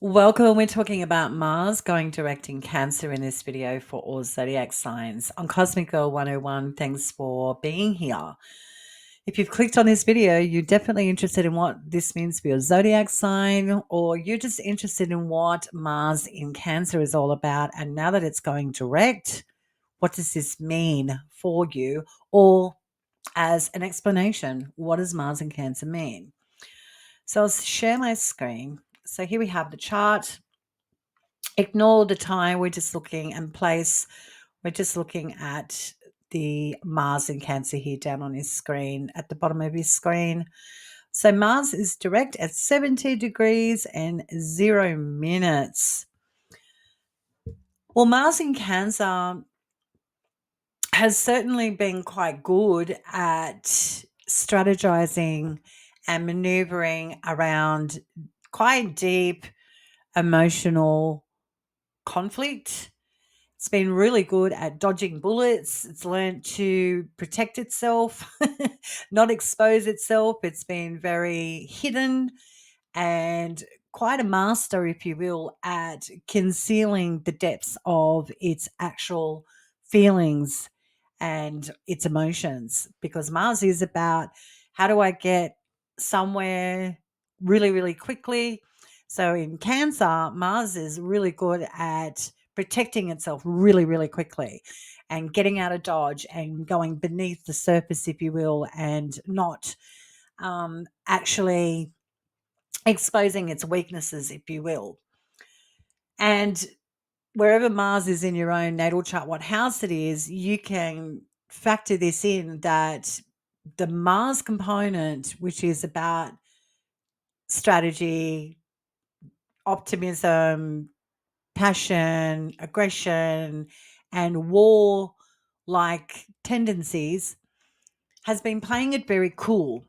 Welcome. We're talking about Mars going direct in Cancer in this video for all zodiac signs. I'm Cosmic Girl 101. Thanks for being here. If you've clicked on this video, you're definitely interested in what this means for your zodiac sign, or you're just interested in what Mars in Cancer is all about. And now that it's going direct, what does this mean for you? Or as an explanation, what does Mars in Cancer mean? So I'll share my screen. So here we have the chart. Ignore the time. We're just looking and place. We're just looking at the Mars in Cancer here down on his screen, at the bottom of his screen. So Mars is direct at 70 degrees and 0 minutes. Well, Mars in Cancer has certainly been quite good at strategizing and maneuvering around quite deep emotional conflict. It's been really good at dodging bullets. It's learned to protect itself, not expose itself. It's been very hidden and quite a master, if you will, at concealing the depths of its actual feelings and its emotions. Because Mars is about, how do I get somewhere really, really quickly? So in Cancer, Mars is really good at protecting itself really, really quickly and getting out of dodge and going beneath the surface, if you will, and not actually exposing its weaknesses, if you will. And wherever Mars is in your own natal chart, what house it is, you can factor this in, that the Mars component, which is about strategy, optimism, passion, aggression, and war like tendencies, has been playing it very cool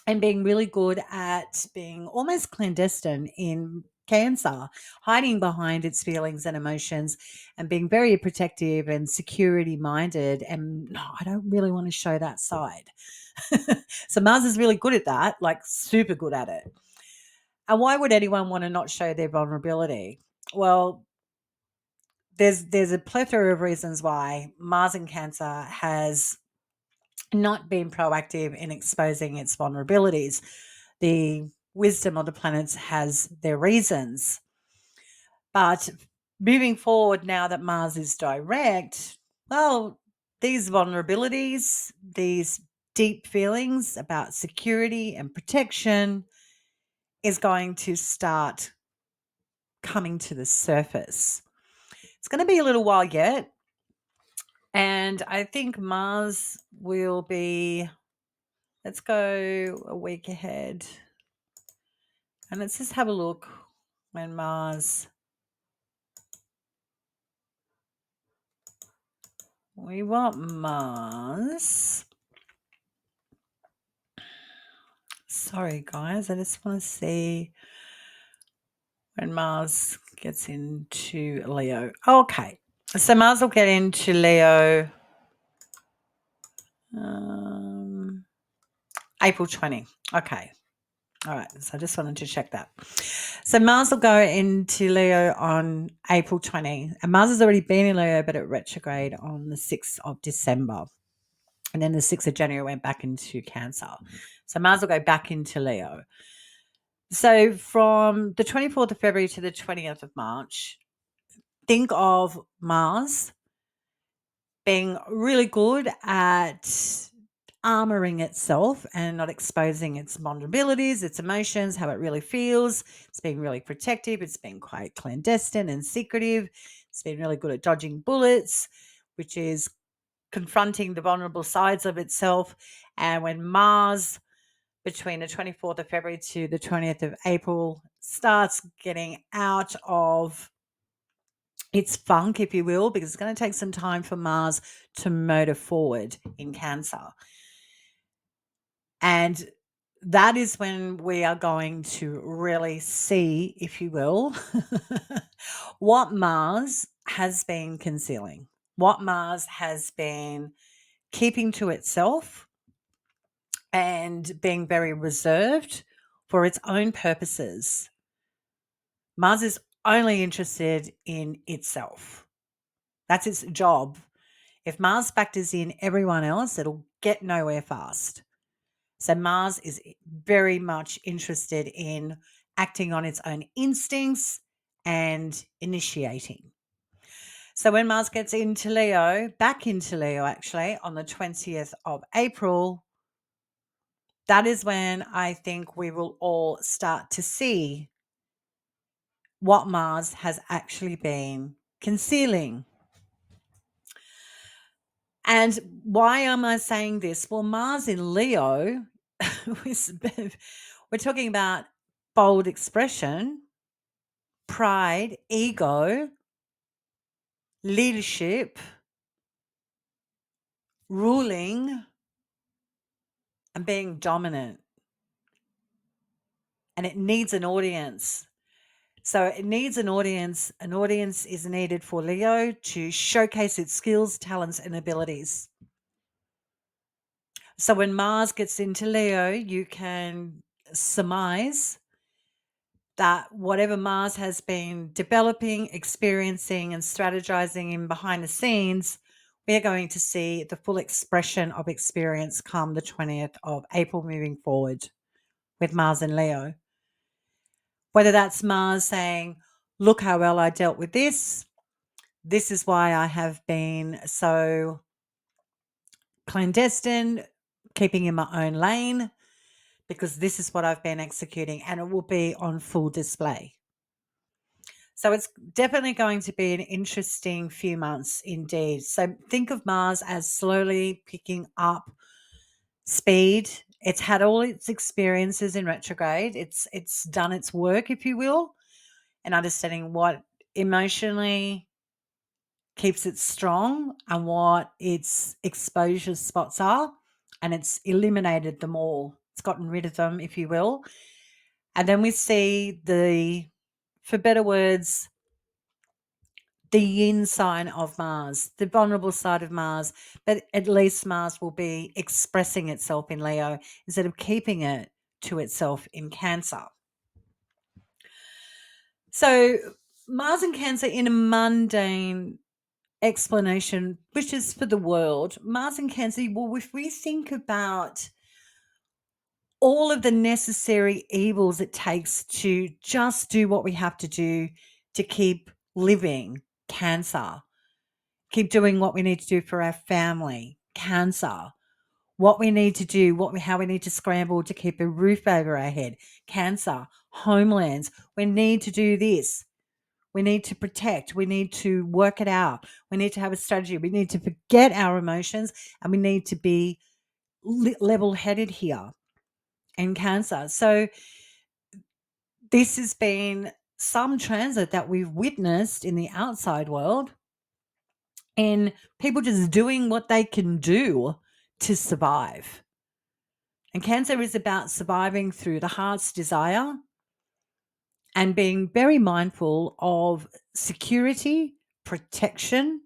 and being really good at being almost clandestine in Cancer, hiding behind its feelings and emotions and being very protective and security minded. And no, I don't really want to show that side. So Mars is really good at that, like super good at it. And why would anyone want to not show their vulnerability? Well, there's a plethora of reasons why Mars in Cancer has not been proactive in exposing its vulnerabilities. The wisdom of the planets has their reasons. But moving forward, now that Mars is direct, well, these vulnerabilities, these deep feelings about security and protection is going to start coming to the surface. It's going to be a little while yet. And I think Mars will be, let's go a week ahead. And let's just have a look when Mars, we want Mars. Sorry, guys, I just want to see when Mars gets into Leo. Okay, so Mars will get into Leo April 20. Okay. All right, so I just wanted to check that. So Mars will go into Leo on April 20. And Mars has already been in Leo, but it retrograde on the 6th of December. And then the 6th of January went back into Cancer. So Mars will go back into Leo. So from the 24th of February to the 20th of March, think of Mars being really good at armoring itself and not exposing its vulnerabilities, its emotions, how it really feels. It's being really protective. It's been quite clandestine and secretive. It's been really good at dodging bullets, which is confronting the vulnerable sides of itself. And when Mars, between the 24th of February to the 20th of April, starts getting out of its funk, if you will, because it's going to take some time for Mars to motor forward in Cancer. And that is when we are going to really see, if you will, what Mars has been concealing, what Mars has been keeping to itself and being very reserved for its own purposes. Mars is only interested in itself. That's its job. If Mars factors in everyone else, it'll get nowhere fast. So Mars is very much interested in acting on its own instincts and initiating. So when Mars gets into Leo, back into Leo actually, on the 20th of April, that is when I think we will all start to see what Mars has actually been concealing. And why am I saying this? Well, Mars in Leo, we're talking about bold expression, pride, ego, leadership, ruling, and being dominant. And it needs an audience. So it needs an audience. An audience is needed for Leo to showcase its skills, talents, and abilities. So when Mars gets into Leo, you can surmise that whatever Mars has been developing, experiencing, and strategizing in behind the scenes, we're going to see the full expression of experience come the 20th of April moving forward with Mars and Leo. Whether that's Mars saying, look how well I dealt with this. This is why I have been so clandestine, keeping in my own lane, because this is what I've been executing, and it will be on full display. So it's definitely going to be an interesting few months indeed. So think of Mars as slowly picking up speed. It's had all its experiences in retrograde. It's done its work, if you will, and understanding what emotionally keeps it strong and what its exposure spots are, and it's eliminated them all. It's gotten rid of them, if you will. And then we see for better words, the yin sign of Mars, the vulnerable side of Mars, but at least Mars will be expressing itself in Leo instead of keeping it to itself in Cancer. So Mars and Cancer, in a mundane explanation, which is for the world, Mars and Cancer, well, if we think about all of the necessary evils it takes to just do what we have to do to keep living, Cancer. Keep doing what we need to do for our family, Cancer. What we need to do, how we need to scramble to keep a roof over our head, Cancer. Homelands, we need to do this. We need to protect. We need to work it out. We need to have a strategy. We need to forget our emotions, and we need to be level-headed here in Cancer. So this has been some transit that we've witnessed in the outside world, and people just doing what they can do to survive. And Cancer is about surviving through the heart's desire and being very mindful of security, protection,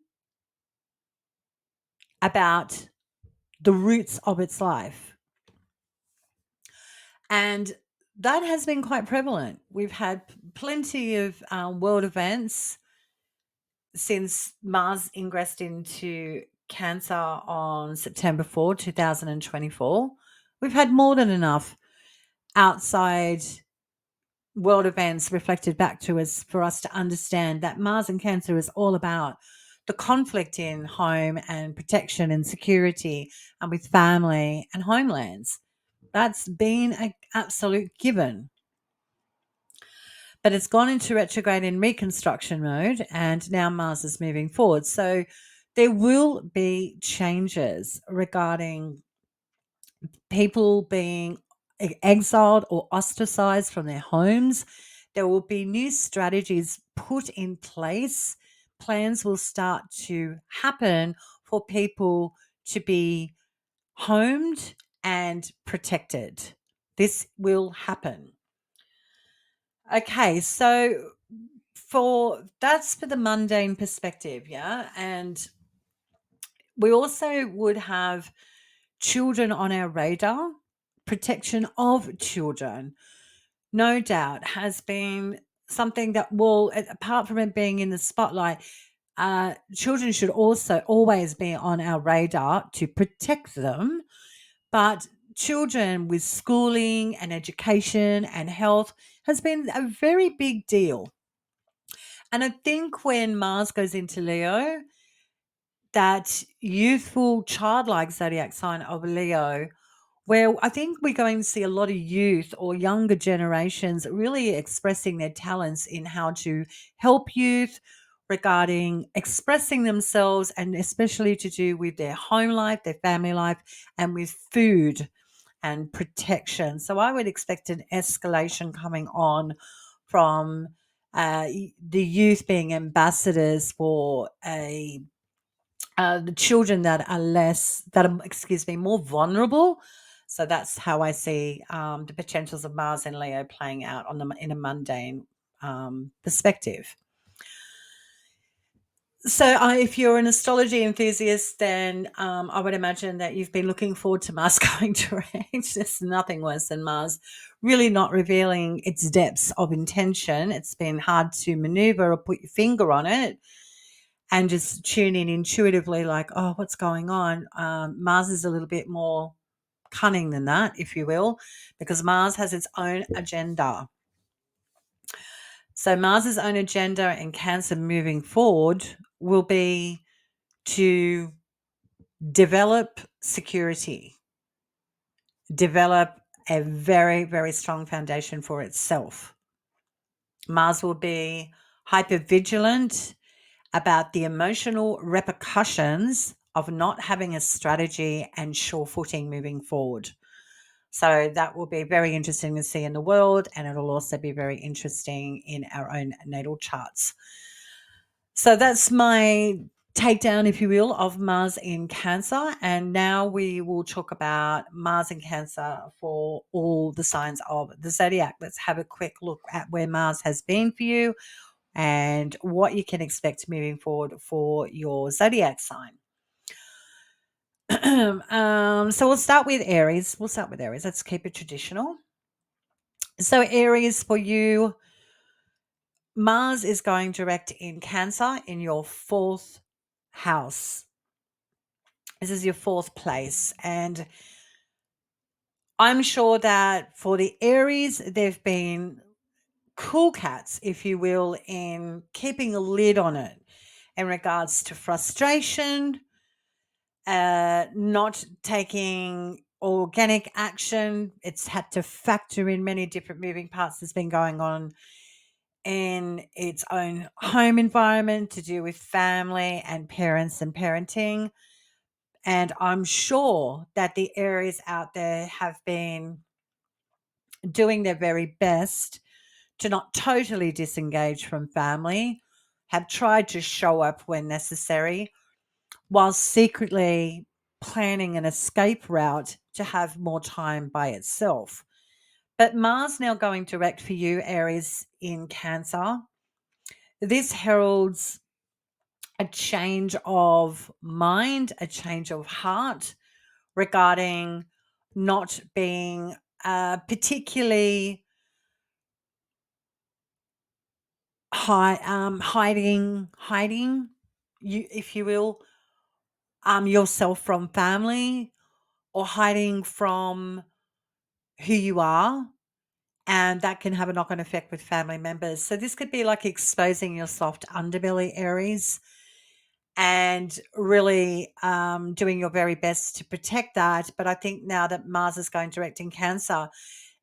about the roots of its life. And that has been quite prevalent. We've had plenty of world events since Mars ingressed into Cancer on September 4, 2024. We've had more than enough outside world events reflected back to us for us to understand that Mars and Cancer is all about the conflict in home and protection and security and with family and homelands. That's been an absolute given. But it's gone into retrograde in reconstruction mode, and now Mars is moving forward. So there will be changes regarding people being exiled or ostracized from their homes. There will be new strategies put in place. Plans will start to happen for people to be homed and protected. This will happen. Okay, so that's for the mundane perspective, yeah? And we also would have children on our radar. Protection of children, no doubt, has been something that will, apart from it being in the spotlight, children should also always be on our radar to protect them. But children with schooling and education and health has been a very big deal. And I think when Mars goes into Leo, that youthful, childlike zodiac sign of Leo, where I think we're going to see a lot of youth or younger generations really expressing their talents in how to help youth regarding expressing themselves, and especially to do with their home life, their family life, and with food and protection. So I would expect an escalation coming on from the youth being ambassadors for the children that are more vulnerable. So that's how I see the potentials of Mars and Leo playing out in a mundane perspective. So, if you're an astrology enthusiast, then I would imagine that you've been looking forward to Mars going direct. There's nothing worse than Mars really not revealing its depths of intention. It's been hard to maneuver or put your finger on it and just tune in intuitively, like, oh, what's going on? Mars is a little bit more cunning than that, if you will, because Mars has its own agenda. So Mars's own agenda in Cancer moving forward will be to develop security, develop a very, very strong foundation for itself. Mars will be hyper vigilant about the emotional repercussions of not having a strategy and sure footing moving forward. So that will be very interesting to see in the world, and it'll also be very interesting in our own natal charts. So that's my takedown, if you will, of Mars in Cancer. And now we will talk about Mars in Cancer for all the signs of the zodiac. Let's have a quick look at where Mars has been for you and what you can expect moving forward for your zodiac sign. So we'll start with Aries. Let's keep it traditional. So Aries, for you, Mars is going direct in Cancer in your fourth house. This is your fourth place. And I'm sure that for the Aries, they've been cool cats, if you will, in keeping a lid on it in regards to frustration, not taking organic action. It's had to factor in many different moving parts that's been going on in its own home environment to do with family and parents and parenting. And I'm sure that the Aries out there have been doing their very best to not totally disengage from family, have tried to show up when necessary, while secretly planning an escape route to have more time by itself. But Mars now going direct for you, Aries, in Cancer. This heralds a change of mind, a change of heart regarding not being particularly hiding you, if you will, yourself from family, or hiding from who you are, and that can have a knock-on effect with family members. So this could be like exposing your soft underbelly, Aries, and really doing your very best to protect that. But I think now that Mars is going direct in Cancer,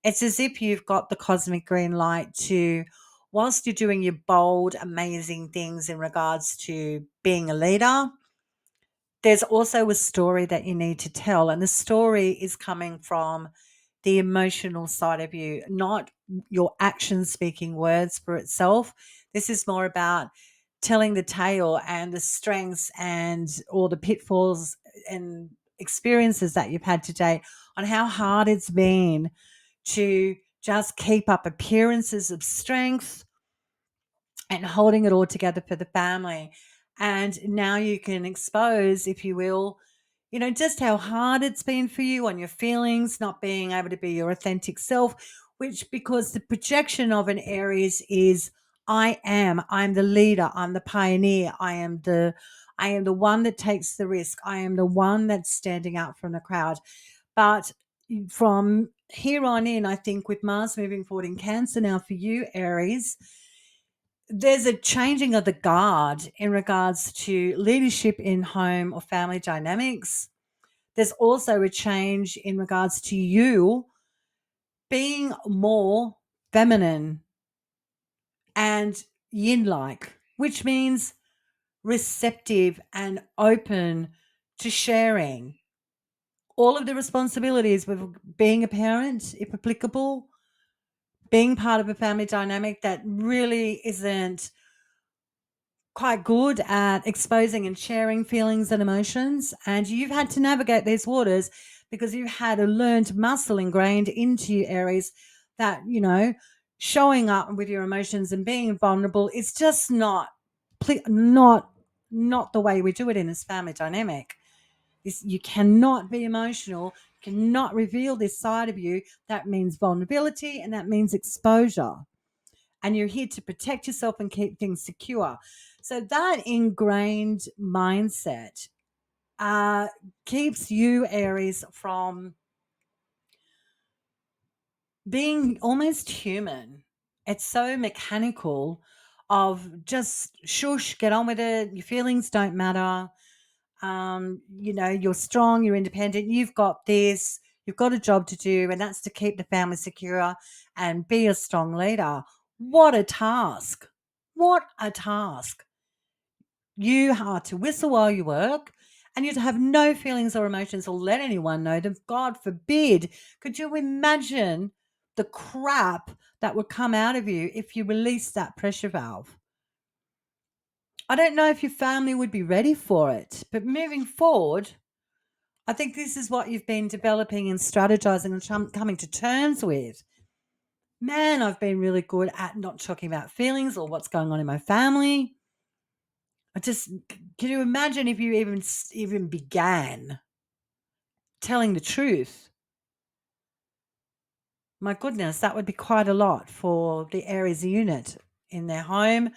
it's as if you've got the cosmic green light to, whilst you're doing your bold, amazing things in regards to being a leader, there's also a story that you need to tell. And the story is coming from the emotional side of you, not your actions speaking words for itself. This is more about telling the tale and the strengths and all the pitfalls and experiences that you've had today, on how hard it's been to just keep up appearances of strength and holding it all together for the family. And now you can expose, if you will, just how hard it's been for you on your feelings, not being able to be your authentic self, which, because the projection of an Aries is I'm the leader, I'm the pioneer, I am the one that takes the risk. I am the one that's standing out from the crowd. But from here on in, I think with Mars moving forward in Cancer now for you, Aries, there's a changing of the guard in regards to leadership in home or family dynamics. There's also a change in regards to you being more feminine and yin like, which means receptive and open to sharing all of the responsibilities with being a parent, if applicable, being part of a family dynamic that really isn't quite good at exposing and sharing feelings and emotions. And you've had to navigate these waters because you've had a learned muscle ingrained into you, Aries, that, showing up with your emotions and being vulnerable is just not not the way we do it in this family dynamic. You cannot be emotional, cannot reveal this side of you. That means vulnerability and that means exposure. And you're here to protect yourself and keep things secure. So that ingrained mindset uh, keeps you, Aries, from being almost human. It's so mechanical of just shush, get on with it. Your feelings don't matter. You're strong, you're independent, you've got this, you've got a job to do, and that's to keep the family secure and be a strong leader. What a task. What a task. You are to whistle while you work and you to have no feelings or emotions or let anyone know them. God forbid. Could you imagine the crap that would come out of you if you released that pressure valve? I don't know if your family would be ready for it, but moving forward, I think this is what you've been developing and strategizing and coming to terms with. Man, I've been really good at not talking about feelings or what's going on in my family. Can you imagine if you even began telling the truth? My goodness, that would be quite a lot for the Aries unit in their home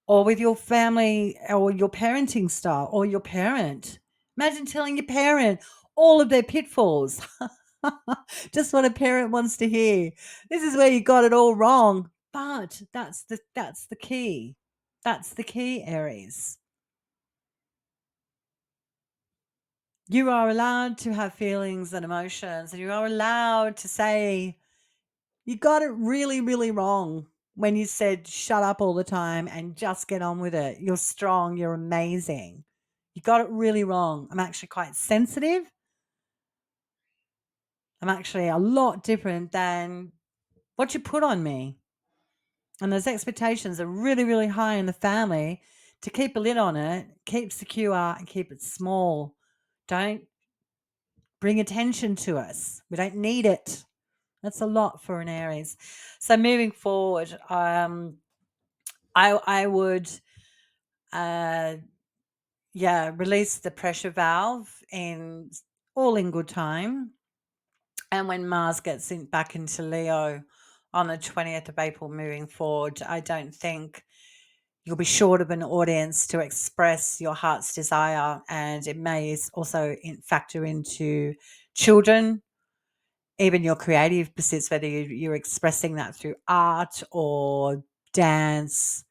or with your family or your parenting style or your parent. Imagine telling your parent all of their pitfalls. Just what a parent wants to hear. This is where you got it all wrong. But that's the key. That's the key, Aries. You are allowed to have feelings and emotions, and you are allowed to say, you got it really, really wrong when you said shut up all the time and just get on with it. You're strong. You're amazing. You got it really wrong. I'm actually quite sensitive. I'm actually a lot different than what you put on me. And those expectations are really, really high in the family to keep a lid on it, keep secure, and keep it small. Don't bring attention to us. We don't need it. That's a lot for an Aries. So moving forward, I would, uh, release the pressure valve in all in good time. And when Mars gets back into Leo on the 20th of April, moving forward, I don't think you'll be short of an audience to express your heart's desire, and it may also factor into children, even your creative pursuits, whether you're expressing that through art or dance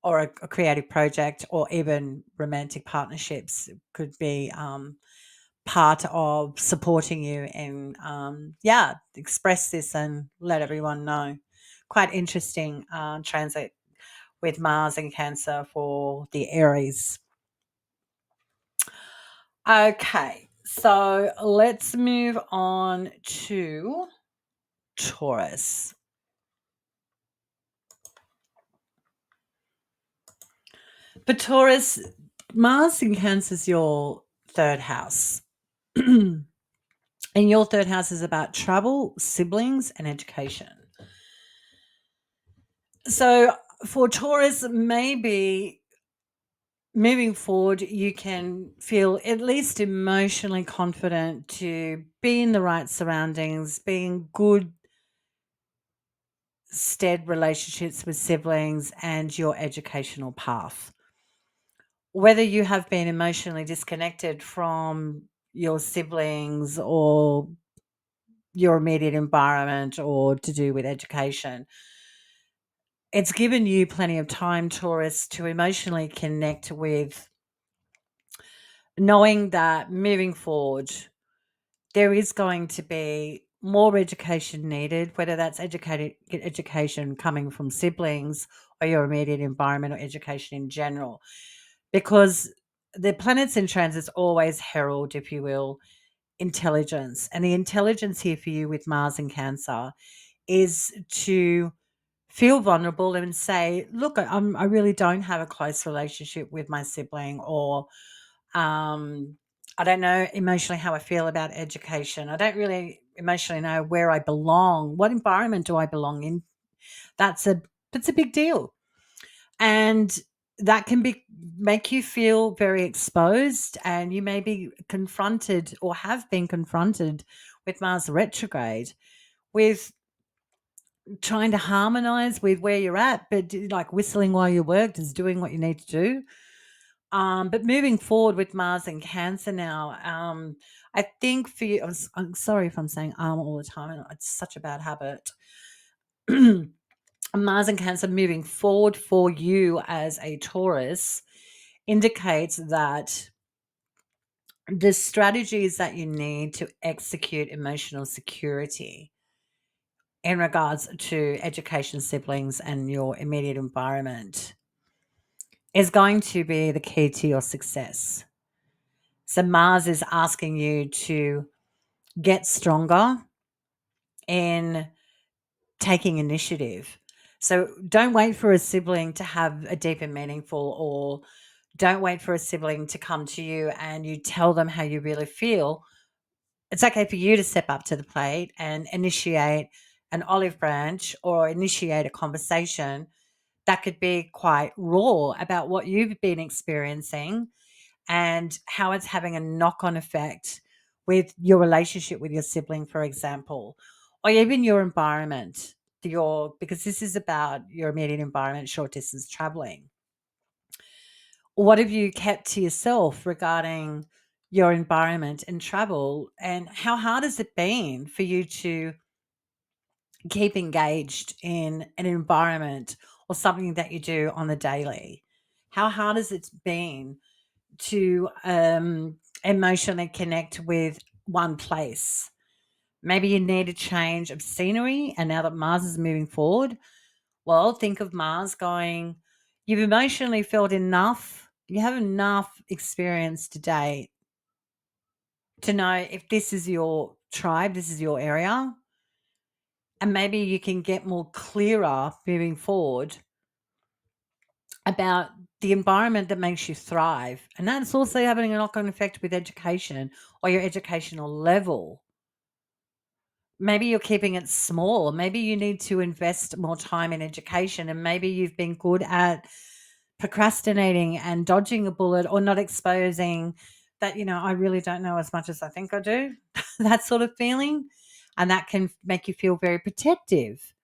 or a creative project or even romantic partnerships could be part of supporting you and express this and let everyone know. Quite interesting transit with Mars and Cancer for the Aries. Okay, so let's move on to Taurus. But Taurus, Mars in Cancer is your third house. And your third house is about travel, siblings, and education. So for Taurus, maybe moving forward, you can feel at least emotionally confident to be in the right surroundings, being good stead relationships with siblings and your educational path. Whether you have been emotionally disconnected from your siblings or your immediate environment or to do with education, it's given you plenty of time, Taurus, to emotionally connect with knowing that moving forward, there is going to be more education needed, whether that's education coming from siblings or your immediate environment or education in general, because the planets in transits always herald, if you will, intelligence. And the intelligence here for you with Mars and Cancer is to feel vulnerable and say, look, I really don't have a close relationship with my sibling, or um, I don't know emotionally how I feel about education. I don't really emotionally know where I belong. What environment do I belong in? That's a that's a big deal. And that can be make you feel very exposed, and you may be confronted or have been confronted with Mars retrograde with trying to harmonize with where you're at, but like whistling while you work, just doing what you need to do. But moving forward with Mars and Cancer now, I think for you, I'm sorry if I'm saying all the time. It's such a bad habit. Mars and Cancer moving forward for you as a Taurus indicates that the strategies that you need to execute emotional security in regards to education, siblings, and your immediate environment is going to be the key to your success. So Mars is asking you to get stronger in taking initiative. So don't wait for a sibling to have a deep and meaningful, or don't wait for a sibling to come to you and you tell them how you really feel. It's okay for you to step up to the plate and initiate an olive branch or initiate a conversation that could be quite raw about what you've been experiencing and how it's having a knock on effect with your relationship with your sibling, for example, or even your environment, because this is about your immediate environment, short distance traveling. What have you kept to yourself regarding your environment and travel? And how hard has it been for you to keep engaged in an environment or something that you do on the daily? How hard has it been to emotionally connect with one place? Maybe you need a change of scenery. And now that Mars is moving forward, well, think of Mars going, you've emotionally felt enough. You have enough experience today to know if this is your tribe, this is your area. And maybe you can get more clearer moving forward about the environment that makes you thrive. And that's also having a knock on effect with education or your educational level. Maybe you're keeping it small. Maybe you need to invest more time in education, and maybe you've been good at procrastinating and dodging a bullet or not exposing that, I really don't know as much as I think I do, that sort of feeling. And that can make you feel very protective.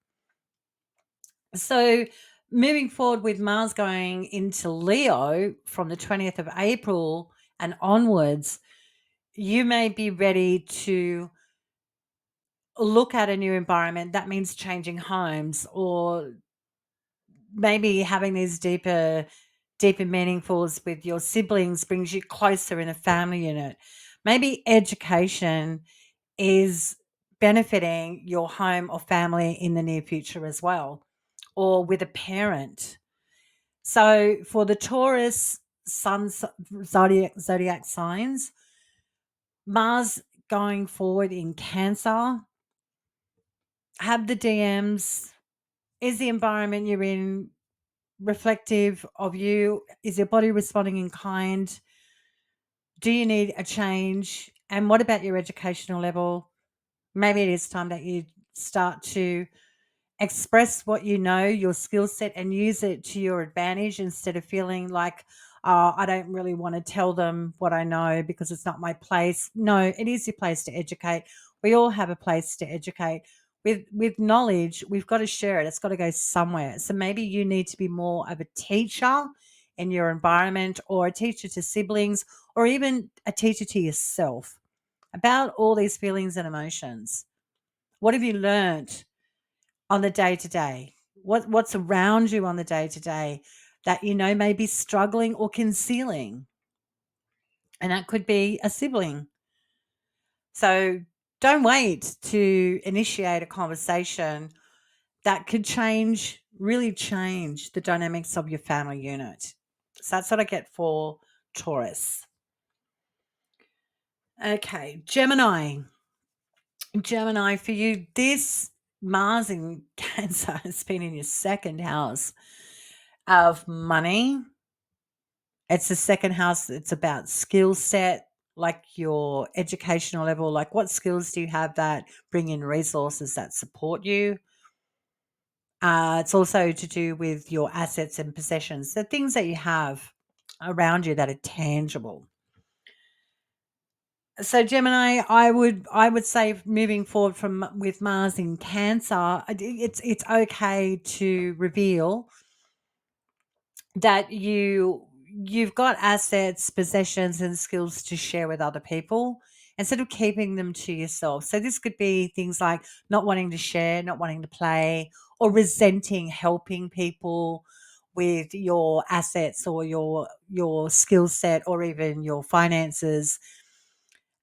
So, moving forward with Mars going into Leo from the 20th of April and onwards, you may be ready to look at a new environment. That means changing homes, or maybe having these deeper meaningfuls with your siblings brings you closer in a family unit. Maybe education is benefiting your home or family in the near future as well, or with a parent. So for the Taurus zodiac signs, Mars going forward in Cancer, have the DMs. Is the environment you're in reflective of you? Is your body responding in kind? Do you need a change? And what about your educational level? Maybe it is time that you start to express what you know, your skill set, and use it to your advantage instead of feeling like, oh, I don't really want to tell them what I know because it's not my place. No, it is your place to educate. We all have a place to educate. With knowledge, we've got to share it. It's got to go somewhere. So maybe you need to be more of a teacher in your environment, or a teacher to siblings, or even a teacher to yourself about all these feelings and emotions. What have you learned on the day to day? What's around you on the day to day that you know may be struggling or concealing? And that could be a sibling. So don't wait to initiate a conversation that could really change the dynamics of your family unit. So that's what I get for Taurus. Okay, Gemini. Gemini, for you, this Mars in Cancer has been in your second house of money. It's the second house. It's about skill set, like your educational level. Like, what skills do you have that bring in resources that support you? It's also to do with your assets and possessions, the things that you have around you that are tangible. So Gemini, I would say moving forward from with Mars in Cancer, it's okay to reveal that you've got assets, possessions, and skills to share with other people instead of keeping them to yourself. So this could be things like not wanting to share, not wanting to play, or resenting helping people with your assets or your skill set or even your finances.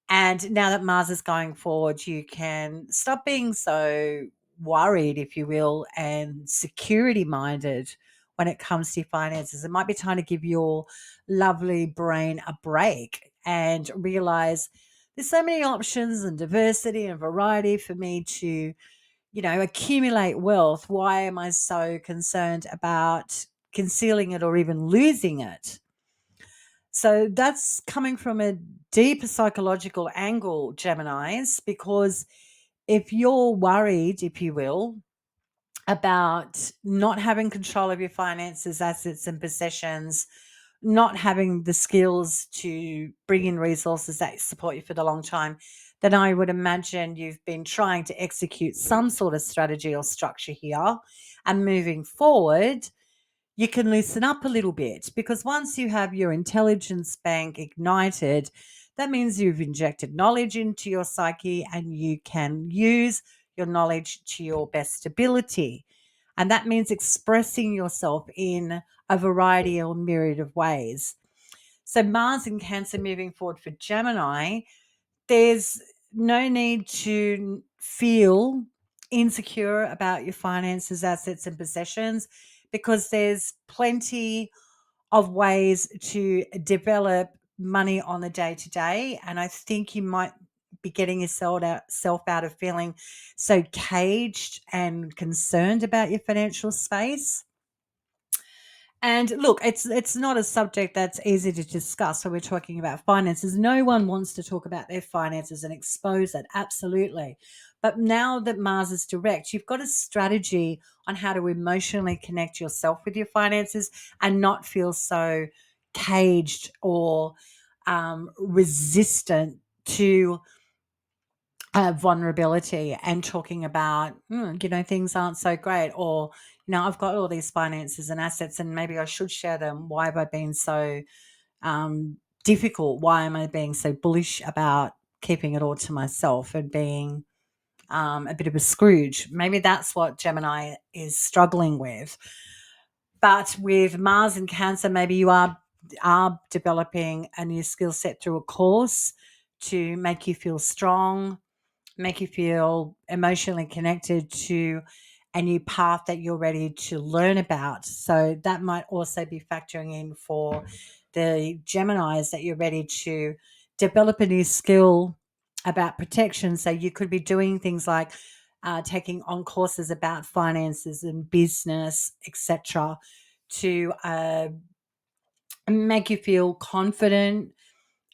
And now that Mars is going forward, you can stop being so worried, if you will, and security minded when it comes to your finances. It might be time to give your lovely brain a break and realize there's so many options and diversity and variety for me to, accumulate wealth. Why am I so concerned about concealing it or even losing it? So that's coming from a deeper psychological angle, Geminis, because if you're worried, if you will, about not having control of your finances, assets, and possessions, not having the skills to bring in resources that support you for the long time, then I would imagine you've been trying to execute some sort of strategy or structure here. And moving forward, you can loosen up a little bit, because once you have your intelligence bank ignited, that means you've injected knowledge into your psyche and you can use your knowledge to your best ability. And that means expressing yourself in a variety or myriad of ways. So, Mars in Cancer moving forward for Gemini, there's no need to feel insecure about your finances, assets, and possessions, because there's plenty of ways to develop money on the day to day. And I think you might be getting yourself out of feeling so caged and concerned about your financial space. And look, it's not a subject that's easy to discuss when we're talking about finances. No one wants to talk about their finances and expose it, absolutely. But now that Mars is direct, you've got a strategy on how to emotionally connect yourself with your finances and not feel so caged or resistant to vulnerability and talking about, things aren't so great, or, I've got all these finances and assets and maybe I should share them. Why have I been so difficult? Why am I being so bullish about keeping it all to myself and being a bit of a Scrooge? Maybe that's what Gemini is struggling with. But with Mars and Cancer, maybe you are developing a new skill set through a course to make you feel strong, make you feel emotionally connected to a new path that you're ready to learn about. So that might also be factoring in for the Geminis, that you're ready to develop a new skill about protection. So you could be doing things like taking on courses about finances and business, etc., to make you feel confident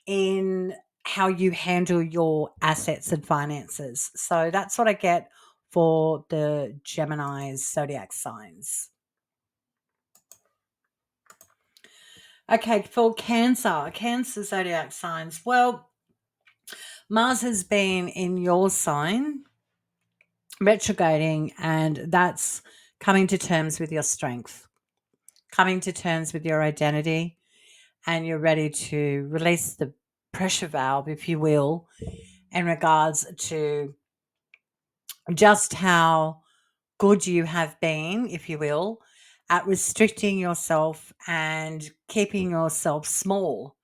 in how you handle your assets and finances. So that's what I get for the Gemini's zodiac signs. Okay, for Cancer zodiac signs. Well, Mars has been in your sign retrograding, and that's coming to terms with your strength, coming to terms with your identity, and you're ready to release the pressure valve, if you will, in regards to just how good you have been, if you will, at restricting yourself and keeping yourself small.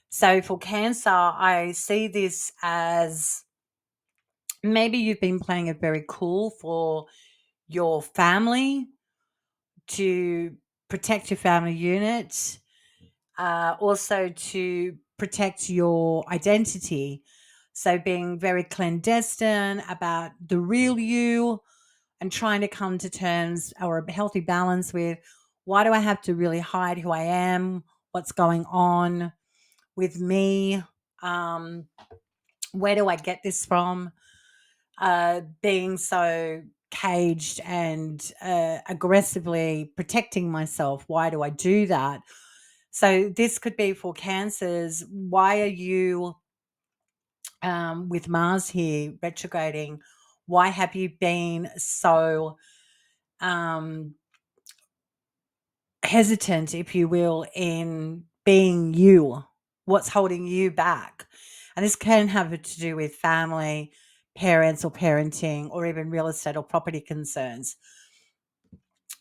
So for Cancer, I see this as maybe you've been playing it very cool for your family, to protect your family unit, also to protect your identity. So being very clandestine about the real you and trying to come to terms or a healthy balance with, why do I have to really hide who I am? What's going on with me? Um, where do I get this from? Being so caged and aggressively protecting myself. Why do I do that? So this could be for Cancers. Why are you with Mars here retrograding? Why have you been so um, hesitant, if you will, in being you? What's holding you back? And this can have to do with family, parents, or parenting, or even real estate or property concerns.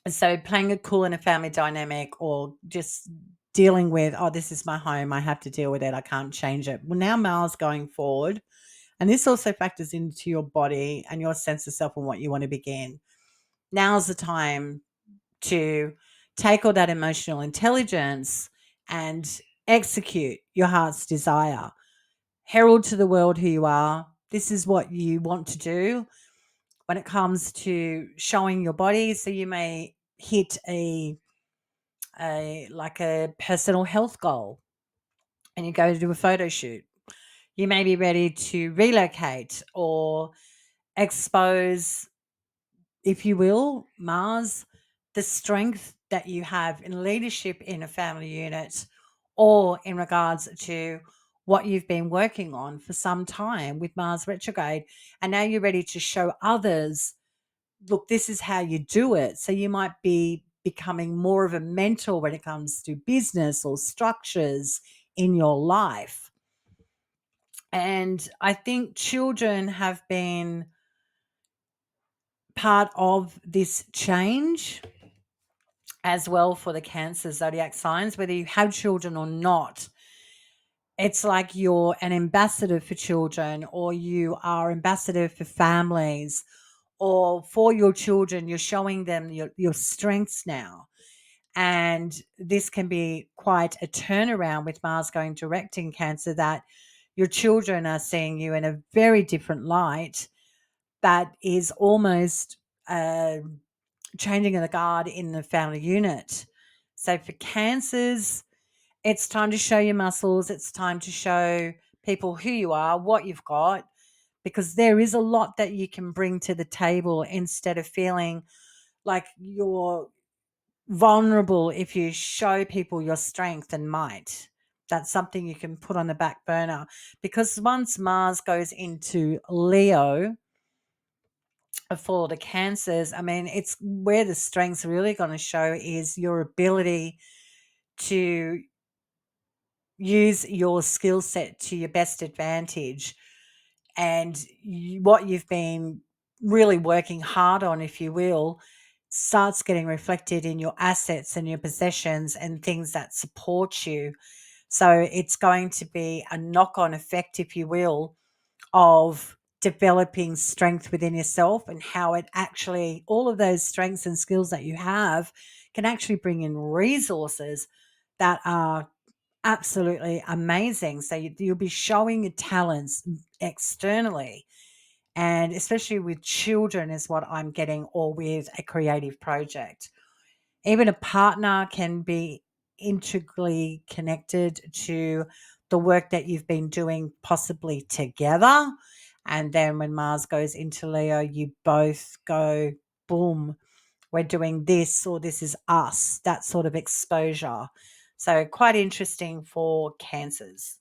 So playing it cool in a family dynamic, or just dealing with, oh, this is my home, I have to deal with it, I can't change it. Well, now Mars going forward, and this also factors into your body and your sense of self and what you want to begin. Now's the time to take all that emotional intelligence and execute your heart's desire. Herald to the world who you are. This is what you want to do when it comes to showing your body. So you may hit a personal health goal and you go to do a photo shoot. You may be ready to relocate or expose, if you will, Mars, the strength that you have in leadership in a family unit, or in regards to what you've been working on for some time with Mars retrograde. And now you're ready to show others, look, this is how you do it. So you might be becoming more of a mentor when it comes to business or structures in your life. And I think children have been part of this change as well for the Cancer zodiac signs, whether you have children or not. It's like you're an ambassador for children, or you are ambassador for families, or for your children, you're showing them your strengths now. And this can be quite a turnaround with Mars going direct in Cancer, that your children are seeing you in a very different light that is almost uh, changing of the guard in the family unit. So for Cancers, it's time to show your muscles. It's time to show people who you are, what you've got, because there is a lot that you can bring to the table instead of feeling like you're vulnerable. If you show people your strength and might, that's something you can put on the back burner, because once Mars goes into Leo for the Cancers, I mean, it's where the strength's really going to show is your ability to use your skill set to your best advantage, and what you've been really working hard on, if you will, starts getting reflected in your assets and your possessions and things that support you. So it's going to be a knock on effect, if you will, of developing strength within yourself, and how it actually, all of those strengths and skills that you have can actually bring in resources that are absolutely amazing. So you'll be showing your talents externally, and especially with children is what I'm getting, or with a creative project. Even a partner can be integrally connected to the work that you've been doing, possibly together. And then when Mars goes into Leo, you both go, boom, we're doing this, or this is us, that sort of exposure. So quite interesting for Cancers.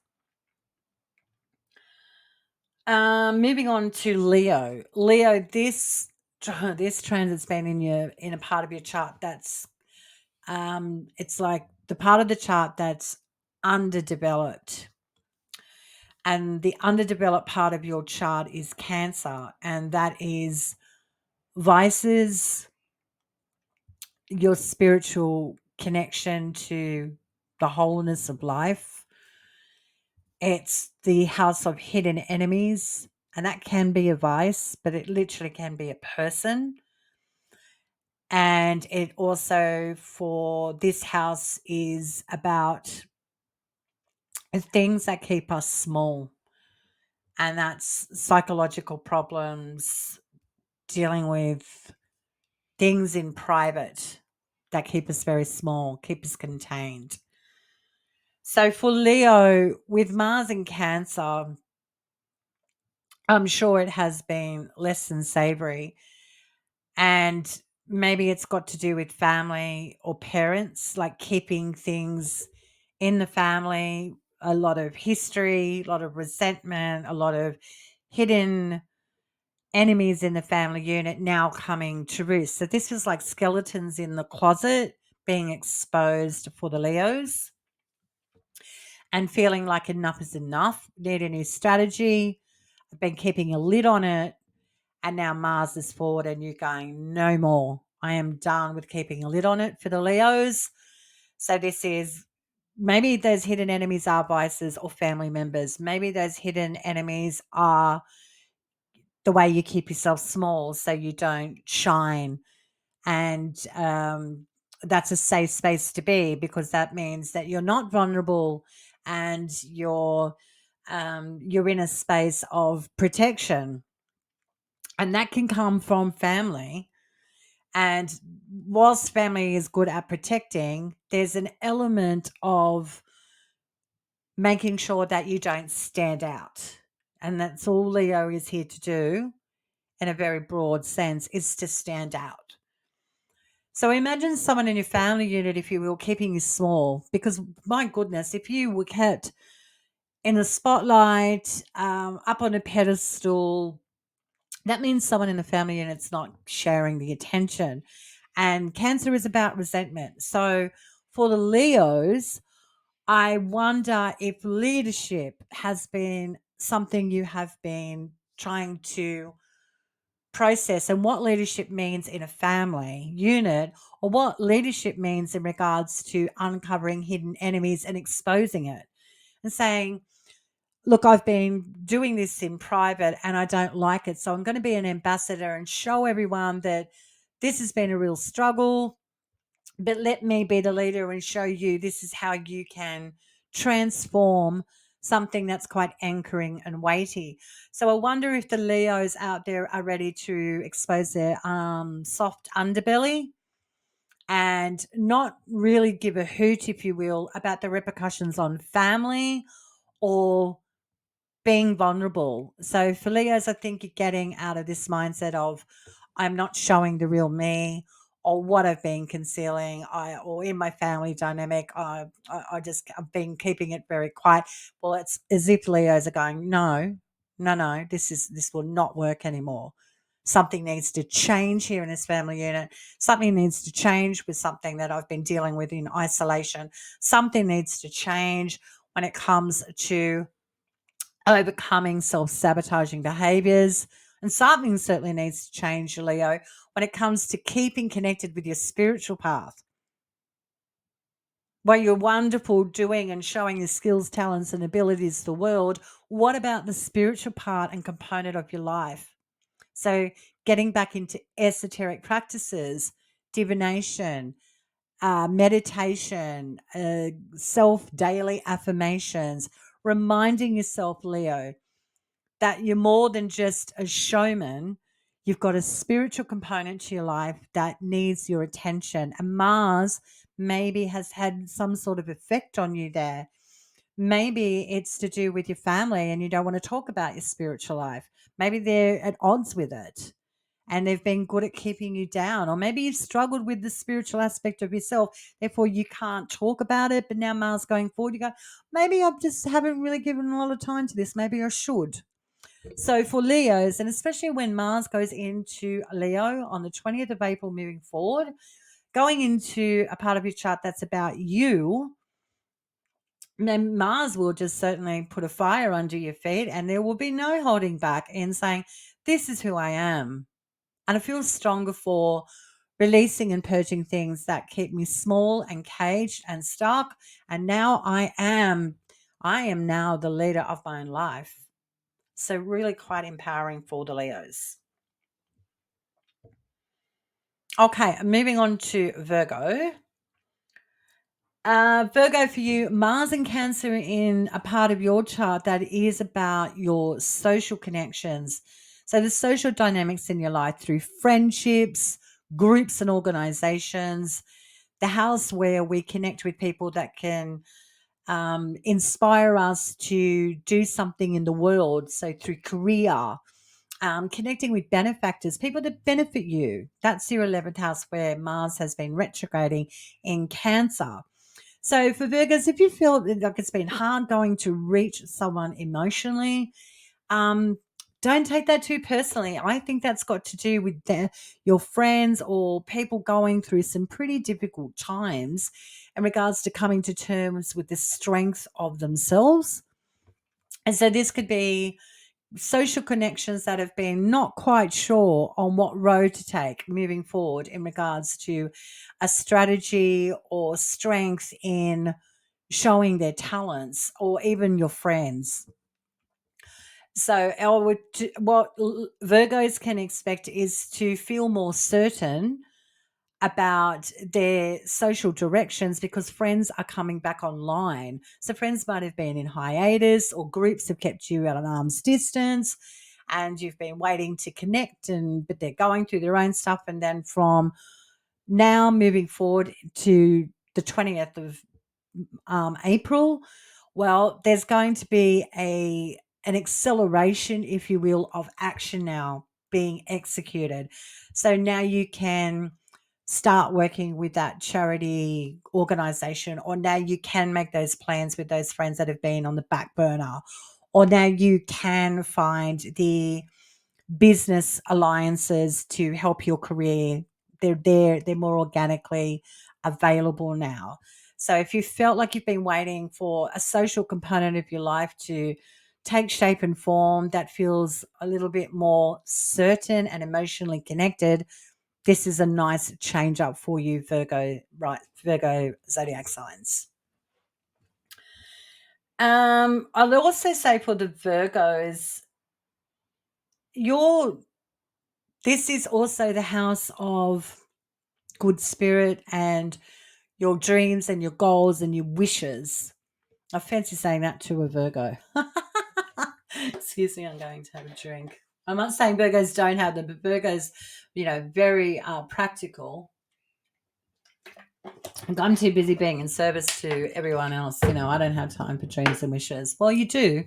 Moving on to Leo. Leo, this transit's been in a part of your chart that's it's like the part of the chart that's underdeveloped. And the underdeveloped part of your chart is Cancer, and that is vices, your spiritual connection to the wholeness of life. It's the house of hidden enemies, and that can be a vice, but it literally can be a person. And it also, for this house, is about things that keep us small, and that's psychological problems, dealing with things in private that keep us very small, keep us contained. So for Leo, with Mars in Cancer, I'm sure it has been less than savory. And maybe it's got to do with family or parents, like keeping things in the family, a lot of history, a lot of resentment, a lot of hidden enemies in the family unit now coming to roost. So this was like skeletons in the closet being exposed for the Leos, and feeling like enough is enough, need a new strategy. I've been keeping a lid on it, and now Mars is forward and you're going, no more. I am done with keeping a lid on it for the Leos. So this is, maybe those hidden enemies are vices or family members. Maybe those hidden enemies are the way you keep yourself small so you don't shine. And that's a safe space to be, because that means that you're not vulnerable, and you're in a space of protection, and that can come from family. And whilst family is good at protecting, there's an element of making sure that you don't stand out. And that's all Leo is here to do, in a very broad sense, is to stand out. So imagine someone in your family unit, if you will, keeping you small, because my goodness, if you were kept in the spotlight, up on a pedestal, that means someone in the family unit's not sharing the attention. And Cancer is about resentment. So for the Leos, I wonder if leadership has been something you have been trying to process, and what leadership means in a family unit, or what leadership means in regards to uncovering hidden enemies and exposing it, and saying, look, I've been doing this in private and I don't like it. So I'm going to be an ambassador and show everyone that this has been a real struggle, but let me be the leader and show you this is how you can transform something that's quite anchoring and weighty. So I wonder if the Leos out there are ready to expose their soft underbelly and not really give a hoot, if you will, about the repercussions on family or being vulnerable. So for Leos, I think you're getting out of this mindset of, I'm not showing the real me, or what I've been concealing, or in my family dynamic, I've been keeping it very quiet. Well, it's as if Leos are going, no, no, no, this will not work anymore. Something needs to change here in this family unit. Something needs to change with something that I've been dealing with in isolation. Something needs to change when it comes to overcoming self-sabotaging behaviors. And something certainly needs to change, Leo, when it comes to keeping connected with your spiritual path. While you're wonderful doing and showing your skills, talents, and abilities to the world, what about the spiritual part and component of your life? So, getting back into esoteric practices, divination, meditation, self daily affirmations, reminding yourself, Leo, that you're more than just a showman. You've got a spiritual component to your life that needs your attention. And Mars maybe has had some sort of effect on you there. Maybe it's to do with your family and you don't want to talk about your spiritual life. Maybe they're at odds with it and they've been good at keeping you down. Or maybe you've struggled with the spiritual aspect of yourself, therefore you can't talk about it. But now Mars going forward, you go, maybe I just haven't really given a lot of time to this. Maybe I should. So for Leos, and especially when Mars goes into Leo on the 20th of April moving forward, going into a part of your chart that's about you, then Mars will just certainly put a fire under your feet and there will be no holding back in saying, this is who I am. And I feel stronger for releasing and purging things that keep me small and caged and stuck. And now I am now the leader of my own life. So really quite empowering for the Leos. Okay, moving on to Virgo. Virgo, for you, Mars and Cancer in a part of your chart that is about your social connections. So the social dynamics in your life through friendships, groups and organizations, the house where we connect with people that can inspire us to do something in the world. So through career, connecting with benefactors, people that benefit you. That's your 11th house where Mars has been retrograding in Cancer. So for Virgos, if you feel like it's been hard going to reach someone emotionally, um, don't take that too personally. I think that's got to do with your friends or people going through some pretty difficult times in regards to coming to terms with the strength of themselves. And so this could be social connections that have been not quite sure on what road to take moving forward in regards to a strategy or strength in showing their talents, or even your friends. So what Virgos can expect is to feel more certain about their social directions because friends are coming back online. So friends might have been in hiatus or groups have kept you at an arm's distance and you've been waiting to connect, but they're going through their own stuff. And then from now moving forward to the 20th of April, well, there's going to be an acceleration, if you will, of action now being executed. So now you can start working with that charity organization, or now you can make those plans with those friends that have been on the back burner, or now you can find the business alliances to help your career. They're more organically available now. So if you felt like you've been waiting for a social component of your life to take shape and form that feels a little bit more certain and emotionally connected, this is a nice change up for you, Virgo, right? Virgo zodiac signs. I'll also say for the Virgos, your this is also the house of good spirit and your dreams and your goals and your wishes. I fancy saying that to a Virgo. Excuse me, I'm going to have a drink. I'm not saying Virgos don't have them, but Virgos, very practical. I'm too busy being in service to everyone else. I don't have time for dreams and wishes. Well, you do.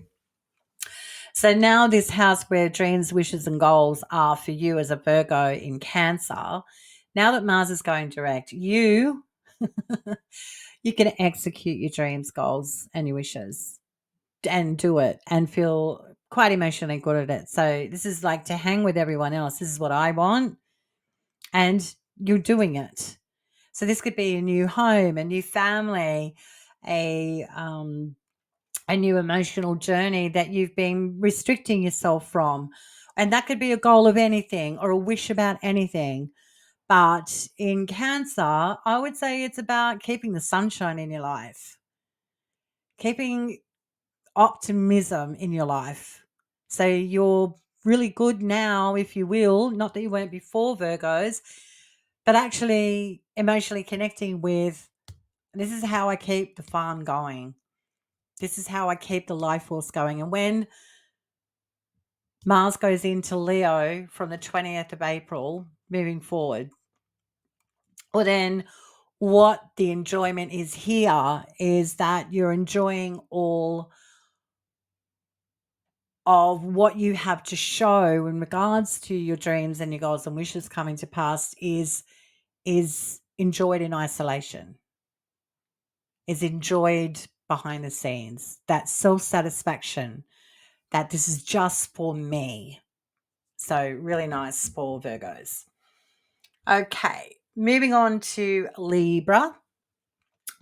So now this house where dreams, wishes, and goals are for you as a Virgo in Cancer, now that Mars is going direct, you can execute your dreams, goals, and your wishes and do it and feel quite emotionally good at it. So this is like to hang with everyone else. This is what I want, and you're doing it. So this could be a new home, a new family, a new emotional journey that you've been restricting yourself from. And that could be a goal of anything or a wish about anything. But in Cancer, I would say it's about keeping the sunshine in your life, keeping optimism in your life. So you're really good now, if you will, not that you weren't before, Virgos, but actually emotionally connecting with, this is how I keep the farm going. This is how I keep the life force going. And when Mars goes into Leo from the 20th of April moving forward, well, then what the enjoyment is here is that you're enjoying all of what you have to show in regards to your dreams and your goals and wishes coming to pass is enjoyed in isolation, is enjoyed behind the scenes. That self-satisfaction that this is just for me. So really nice for Virgos. Okay, moving on to Libra.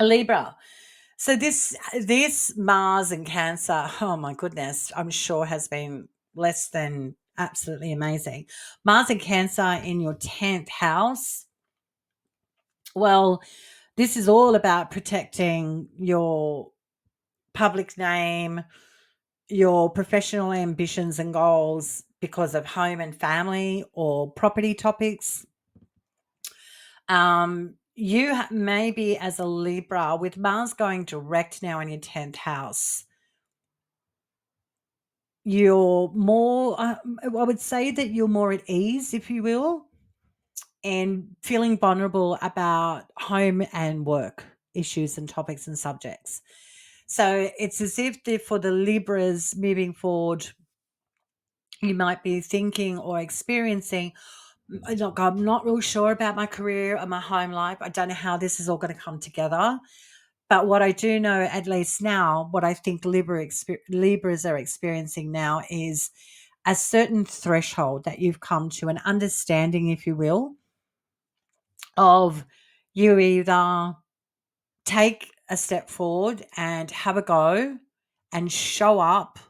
Libra. So this Mars and Cancer, oh my goodness, I'm sure has been less than absolutely amazing. Mars and Cancer in your 10th house. Well, this is all about protecting your public name, your professional ambitions and goals because of home and family or property topics. Maybe as a Libra with Mars going direct now in your 10th house, you're more, I would say that you're more at ease, if you will, and feeling vulnerable about home and work issues and topics and subjects. So it's as if for the Libras moving forward, you might be thinking or experiencing, look, I'm not real sure about my career and my home life. I don't know how this is all going to come together. But what I do know, at least now, what I think Libras are experiencing now is a certain threshold that you've come to, an understanding, if you will, of you either take a step forward and have a go and show up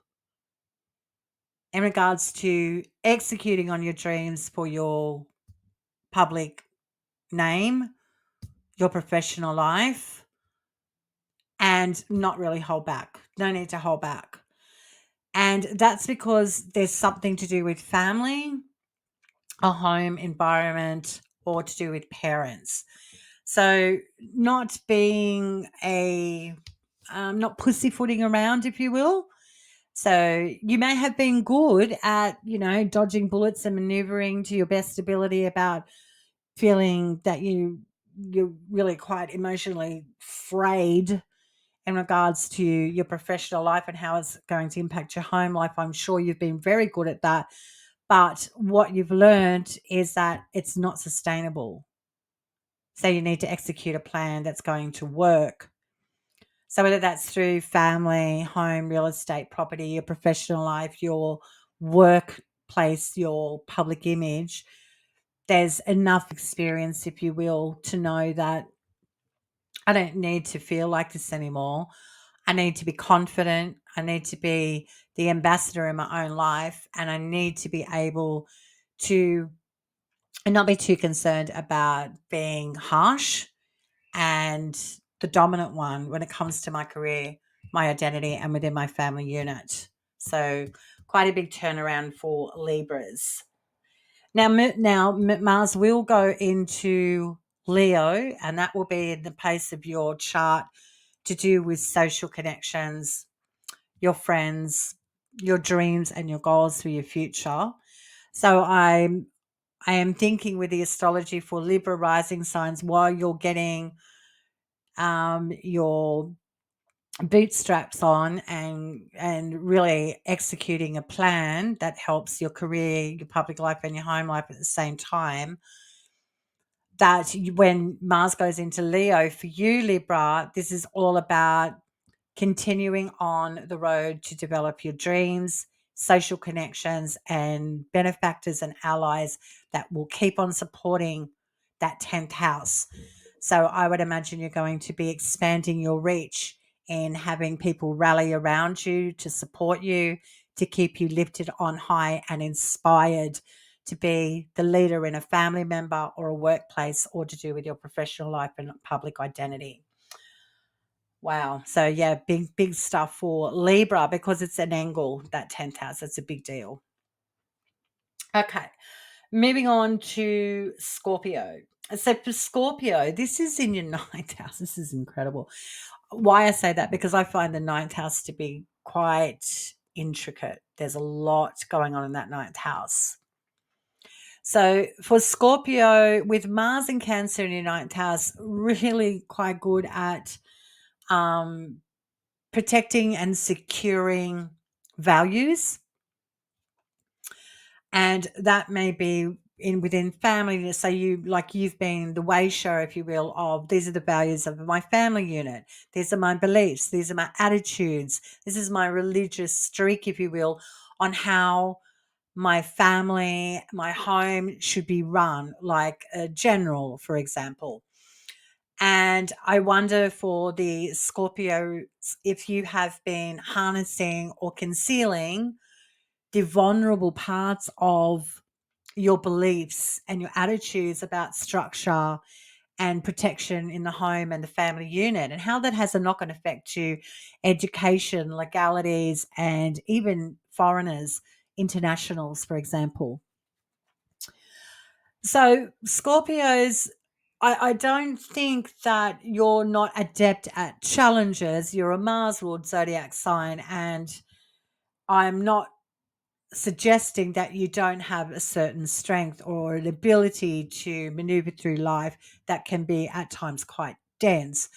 in regards to executing on your dreams for your public name, your professional life, and not really hold back. No need to hold back. And that's because there's something to do with family, a home environment, or to do with parents. So not being not pussyfooting around, if you will. So you may have been good at, dodging bullets and maneuvering to your best ability about feeling that you're really quite emotionally frayed in regards to your professional life and how it's going to impact your home life. I'm sure you've been very good at that. But what you've learned is that it's not sustainable. So you need to execute a plan that's going to work. So whether that's through family, home, real estate, property, your professional life, your workplace, your public image, there's enough experience, if you will, to know that I don't need to feel like this anymore. I need to be confident. I need to be the ambassador in my own life. And I need to be able to not be too concerned about being harsh and the dominant one when it comes to my career, my identity, and within my family unit. So, quite a big turnaround for Libras. Now, Mars will go into Leo, and that will be in the place of your chart to do with social connections, your friends, your dreams, and your goals for your future. So I am thinking with the astrology for Libra rising signs, while you're getting your bootstraps on and really executing a plan that helps your career, your public life, and your home life at the same time. When Mars goes into Leo for you, Libra, this is all about continuing on the road to develop your dreams, social connections, and benefactors and allies that will keep on supporting that 10th house. So I would imagine you're going to be expanding your reach and having people rally around you to support you, to keep you lifted on high and inspired to be the leader in a family member or a workplace or to do with your professional life and public identity. Wow. So yeah, big stuff for Libra because it's an angle, that 10th house. It's a big deal. Okay. Moving on to Scorpio. So for Scorpio, this is in your ninth house. This is incredible. Why I say that, because I find the ninth house to be quite intricate. There's a lot going on in that ninth house. So for Scorpio, with Mars and Cancer in your ninth house, really quite good at um, protecting and securing values. And that may be within family. So you've been the way show, if you will, of these are the values of my family unit. These are my beliefs. These are my attitudes. This is my religious streak, if you will, on how my family, my home should be run, like a general, for example. And I wonder for the Scorpio, if you have been harnessing or concealing the vulnerable parts of your beliefs and your attitudes about structure and protection in the home and the family unit, and how that has a knock on effect to education, legalities, and even foreigners, internationals, for example. So, Scorpios, I don't think that you're not adept at challenges. You're a Mars Lord zodiac sign, and I'm not suggesting that you don't have a certain strength or an ability to maneuver through life that can be at times quite dense.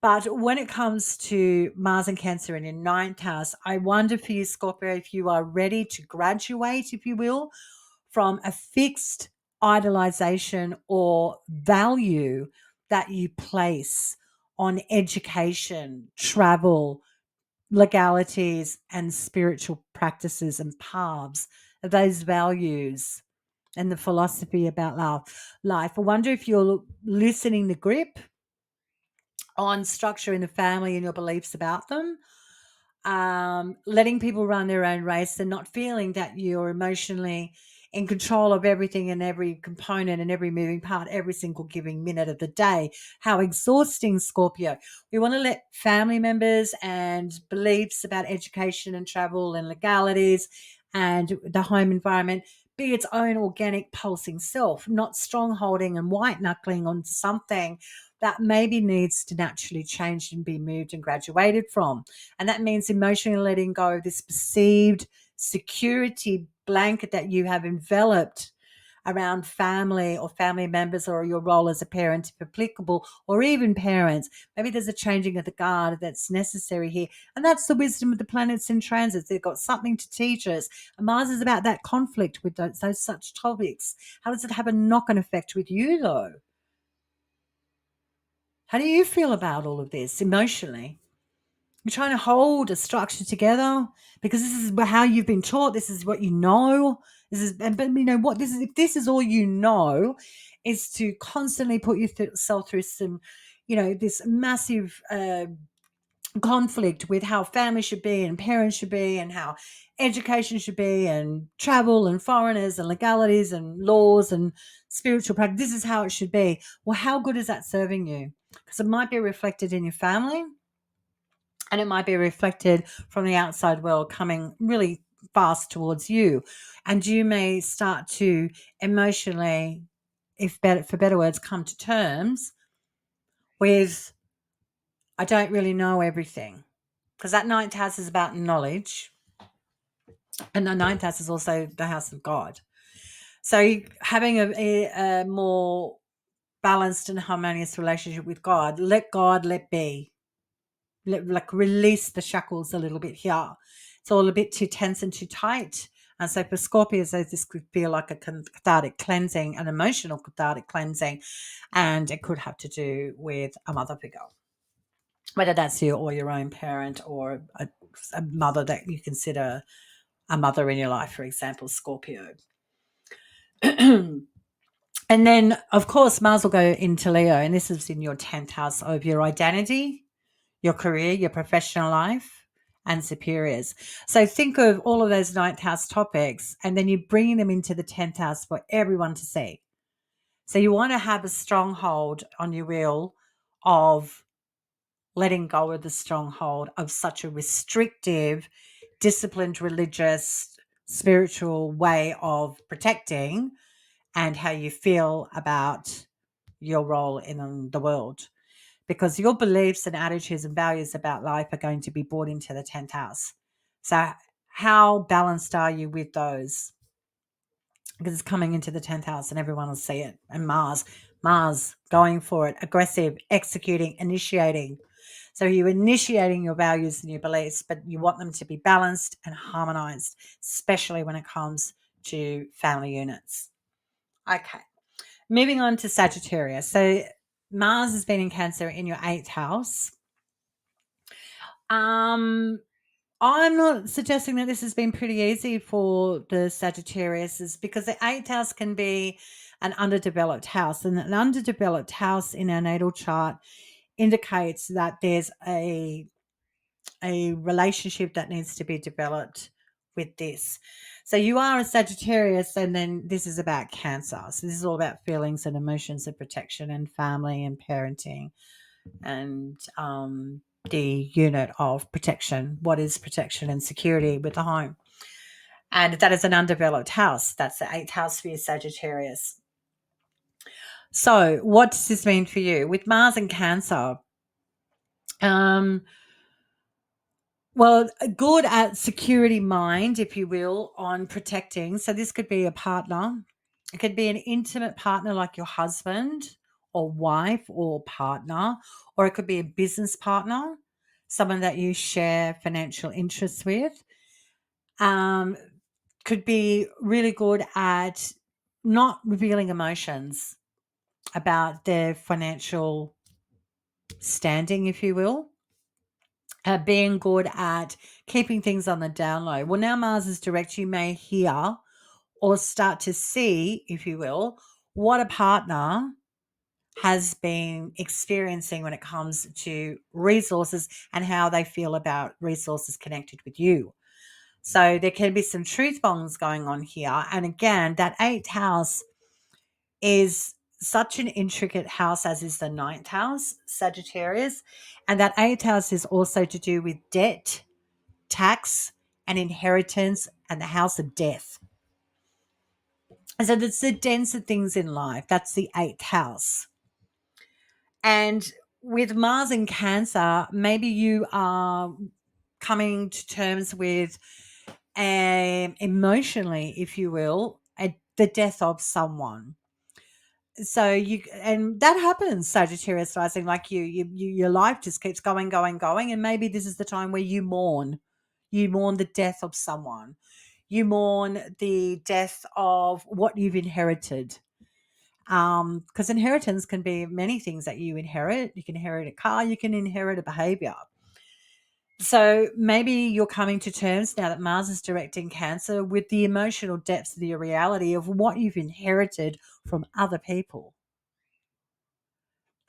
But when it comes to Mars and Cancer in your ninth house, I wonder for you, Scorpio, if you are ready to graduate, if you will, from a fixed idolization or value that you place on education, travel, legalities, and spiritual practices and paths, those values and the philosophy about life. I wonder if you're loosening the grip on structure in the family and your beliefs about them, letting people run their own race and not feeling that you're emotionally in control of everything and every component and every moving part, every single giving minute of the day. How exhausting, Scorpio. We want to let family members and beliefs about education and travel and legalities and the home environment be its own organic pulsing self, not strongholding and white knuckling onto something that maybe needs to naturally change and be moved and graduated from. And that means emotionally letting go of this perceived security blanket that you have enveloped around family or family members or your role as a parent, if applicable, or even parents. Maybe there's a changing of the guard that's necessary here. And that's the wisdom of the planets in transits. They've got something to teach us. And Mars is about that conflict with those such topics. How does it have a knock-on effect with you, though? How do you feel about all of this emotionally? You're trying to hold a structure together because this is how you've been taught. This is what you know. This is, but you know what? This is, if this is all you know, is to constantly put yourself through some, this massive conflict with how family should be and parents should be and how education should be and travel and foreigners and legalities and laws and spiritual practice. This is how it should be. Well, how good is that serving you? Because it might be reflected in your family and it might be reflected from the outside world coming really fast towards you. And you may start to emotionally, for better words, come to terms with, I don't really know everything. Because that ninth house is about knowledge. And the ninth house is also the house of God. So having a more balanced and harmonious relationship with God, let be. Like release the shackles a little bit here. It's all a bit too tense and too tight. And so for Scorpios, this could feel like a cathartic cleansing, an emotional cathartic cleansing. And it could have to do with a mother figure, whether that's you or your own parent or a mother that you consider a mother in your life, for example, Scorpio. And then, of course, Mars will go into Leo, and this is in your 10th house of your identity, your career, your professional life, and superiors. So think of all of those ninth house topics, and then you bring them into the 10th house for everyone to see. So you want to have a stronghold on your will of letting go of the stronghold of such a restrictive, disciplined, religious, spiritual way of protecting and how you feel about your role in the world. Because your beliefs and attitudes and values about life are going to be brought into the 10th house. So, how balanced are you with those? Because it's coming into the 10th house and everyone will see it. And Mars going for it, aggressive, executing, initiating. So you're initiating your values and your beliefs, but you want them to be balanced and harmonized, especially when it comes to family units. Okay. Moving on to Sagittarius. So Mars has been in Cancer in your eighth house. Um, I'm not suggesting that this has been pretty easy for the Sagittarius, because the eighth house can be an underdeveloped house, and an underdeveloped house in our natal chart indicates that there's a relationship that needs to be developed with this. So you are a Sagittarius, and then this is about Cancer. So this is all about feelings and emotions and protection and family and parenting and the unit of protection. What is protection and security with the home? And that is an undeveloped house. That's the eighth house for your Sagittarius. So what does this mean for you? With Mars and Cancer, um, well, good at security mind, if you will, on protecting. So this could be a partner. It could be an intimate partner like your husband or wife or partner, or it could be a business partner, someone that you share financial interests with. Um, could be really good at not revealing emotions about their financial standing, if you will. Being good at keeping things on the down low. Well, now Mars is direct, you may hear or start to see, if you will, what a partner has been experiencing when it comes to resources and how they feel about resources connected with you. So there can be some truth bombs going on here. And again, that eighth house is such an intricate house, as is the ninth house, Sagittarius. And that eighth house is also to do with debt, tax, and inheritance, and the house of death. And so that's the denser things in life. That's the eighth house. And with Mars in Cancer, maybe you are coming to terms with emotionally, if you will, the death of someone. So and that happens, Sagittarius rising, like your life just keeps going, going, going, and maybe this is the time where you mourn. You mourn the death of someone. You mourn the death of what you've inherited. Because inheritance can be many things that you inherit. You can inherit a car, you can inherit a behavior. So maybe you're coming to terms now that Mars is directing Cancer with the emotional depths of the reality of what you've inherited from other people.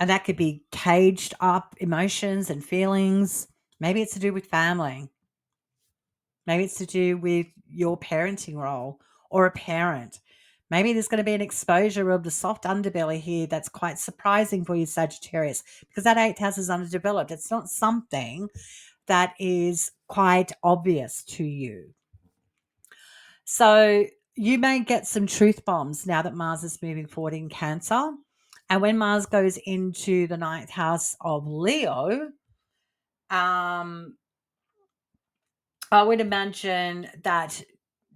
And that could be caged up emotions and feelings. Maybe it's to do with family. Maybe it's to do with your parenting role or a parent. Maybe there's going to be an exposure of the soft underbelly here that's quite surprising for you, Sagittarius, because that eighth house is underdeveloped. It's not something that is quite obvious to you. So you may get some truth bombs now that Mars is moving forward in Cancer. And when Mars goes into the ninth house of Leo, um, I would imagine that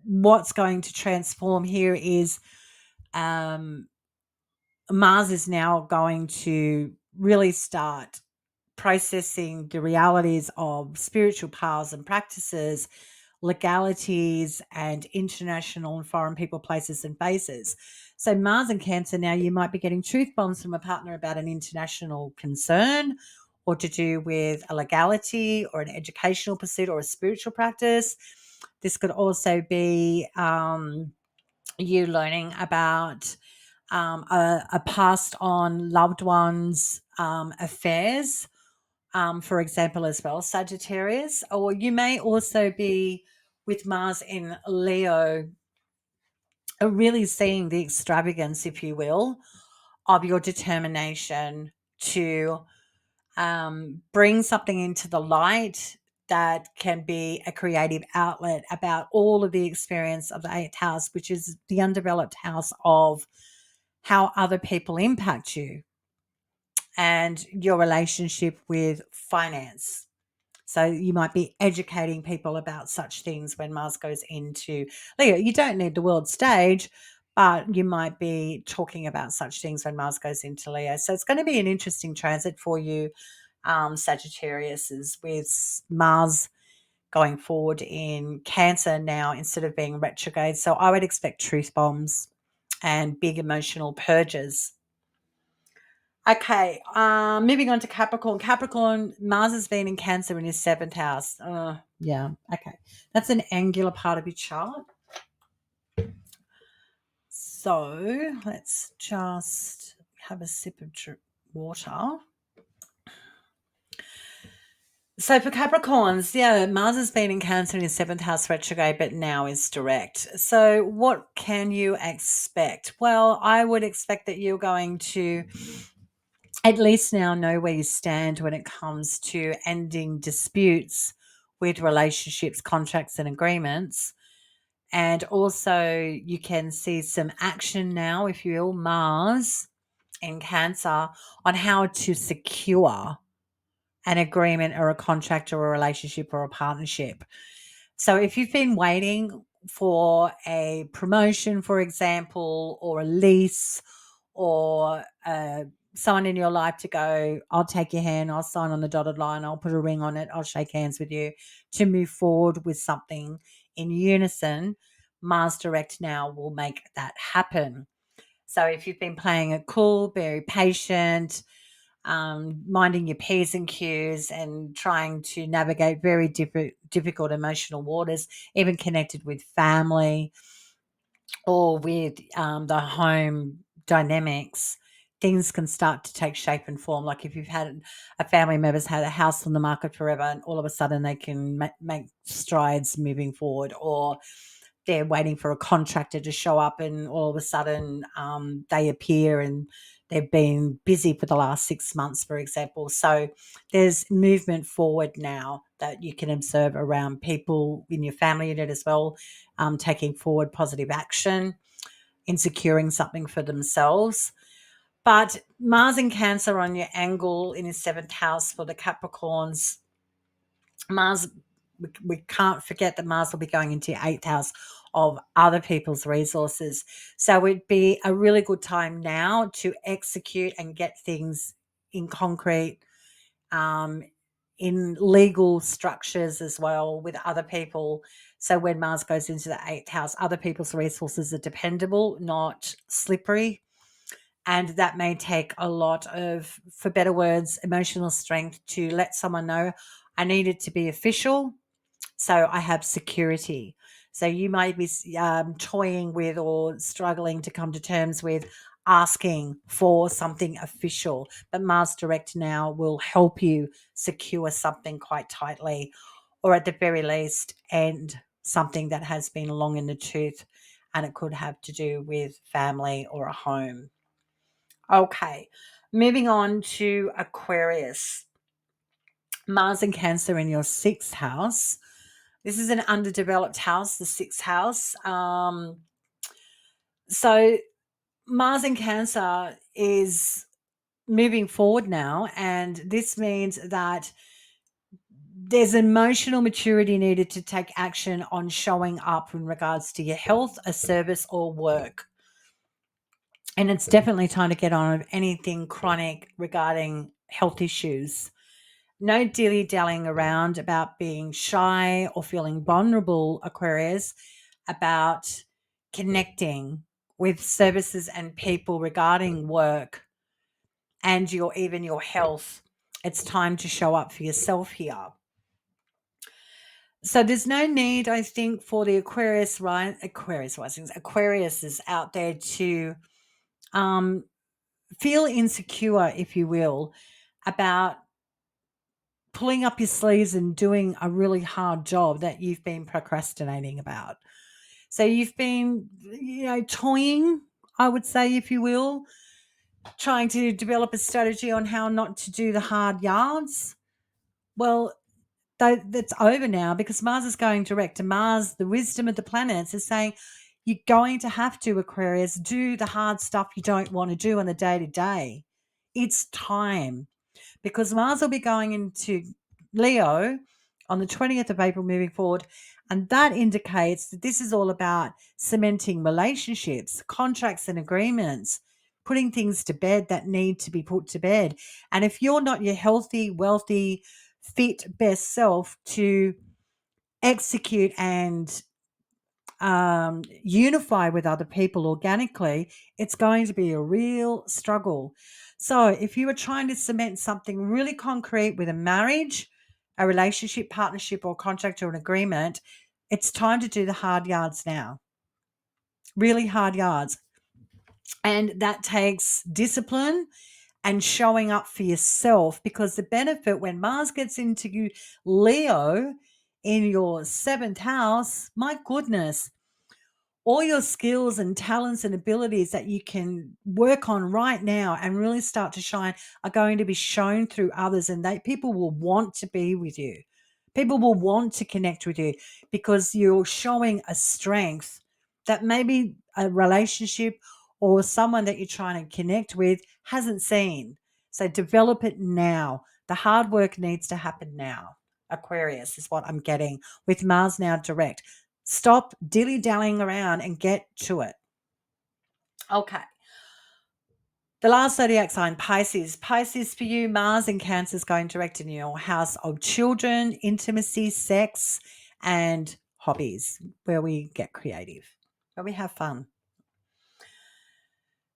what's going to transform here is um, Mars is now going to really start processing the realities of spiritual powers and practices, legalities, and international and foreign people, places, and faces. So, Mars and Cancer, now you might be getting truth bombs from a partner about an international concern or to do with a legality or an educational pursuit or a spiritual practice. This could also be you learning about a passed on loved one's affairs, for example, as well, Sagittarius. Or you may also be with Mars in Leo, really seeing the extravagance, if you will, of your determination to bring something into the light that can be a creative outlet about all of the experience of the eighth house, which is the undeveloped house of how other people impact you and your relationship with finance. So you might be educating people about such things when Mars goes into Leo. You don't need the world stage, but you might be talking about such things when Mars goes into Leo. So it's going to be an interesting transit for you, Sagittarius, is with Mars going forward in Cancer now instead of being retrograde. So I would expect truth bombs and big emotional purges. Okay, moving on to Capricorn. Capricorn, Mars has been in Cancer in his seventh house. Yeah, okay. That's an angular part of your chart. So let's just have a sip of water. So for Capricorns, yeah, Mars has been in Cancer in his seventh house retrograde, but now is direct. So what can you expect? Well, I would expect that you're going to at least now know where you stand when it comes to ending disputes with relationships, contracts, and agreements. And also, you can see some action now, if you will, Mars in Cancer, on how to secure an agreement or a contract or a relationship or a partnership. So, if you've been waiting for a promotion, for example, or a lease, or someone in your life to go, I'll take your hand, I'll sign on the dotted line, I'll put a ring on it, I'll shake hands with you to move forward with something in unison, Mars Direct now will make that happen. So if you've been playing it cool, very patient, minding your P's and Q's and trying to navigate very difficult emotional waters, even connected with family or with the home dynamics, things can start to take shape and form. Like if you've had a family member's had a house on the market forever and all of a sudden they can make strides moving forward, or they're waiting for a contractor to show up and all of a sudden they appear and they've been busy for the last 6 months, for example. So there's movement forward now that you can observe around people in your family unit as well, taking forward positive action in securing something for themselves. But Mars in Cancer on your angle in his seventh house for the Capricorns, Mars, we can't forget that Mars will be going into your eighth house of other people's resources. So it'd be a really good time now to execute and get things in concrete, um, in legal structures as well with other people. So when Mars goes into the eighth house, other people's resources are dependable, not slippery. And that may take a lot of, for better words, emotional strength to let someone know I need it to be official. So I have security. So you might be toying with or struggling to come to terms with asking for something official, but Mars Direct now will help you secure something quite tightly, or at the very least, end something that has been long in the tooth, and it could have to do with family or a home. Okay, moving on to Aquarius. Mars and Cancer in your sixth house. This is an underdeveloped house, the sixth house. So Mars in Cancer is moving forward now, and this means that there's emotional maturity needed to take action on showing up in regards to your health, a service, or work. And it's definitely time to get on with anything chronic regarding health issues. No dilly-dallying around about being shy or feeling vulnerable, Aquarius, about connecting with services and people regarding work and even your health. It's time to show up for yourself here. So there's no need, I think, for the Aquarius risings, Aquarius is out there to feel insecure, if you will, about pulling up your sleeves and doing a really hard job that you've been procrastinating about. So you've been, toying, I would say, if you will, trying to develop a strategy on how not to do the hard yards. Well, that's over now because Mars is going direct. And Mars, the wisdom of the planets, is saying you're going to have to, Aquarius, do the hard stuff you don't want to do on the day to day. It's time because Mars will be going into Leo on the 20th of April moving forward. And that indicates that this is all about cementing relationships, contracts, and agreements, putting things to bed that need to be put to bed. And if you're not your healthy, wealthy, fit, best self to execute and unify with other people organically, it's going to be a real struggle. So if you are trying to cement something really concrete with a marriage, a relationship, partnership, or contract or an agreement, it's time to do the hard yards now. Really hard yards. And that takes discipline and showing up for yourself, because the benefit when Mars gets into Leo in your seventh house, my goodness, all your skills and talents and abilities that you can work on right now and really start to shine are going to be shown through others, and people will want to be with you. People will want to connect with you because you're showing a strength that maybe a relationship or someone that you're trying to connect with hasn't seen. So develop it now. The hard work needs to happen now. Aquarius is what I'm getting with Mars now direct. Stop dilly-dallying around and get to it. Okay. The last zodiac sign, Pisces. Pisces for you, Mars in Cancer is going direct in your house of children, intimacy, sex, and hobbies, where we get creative, where we have fun.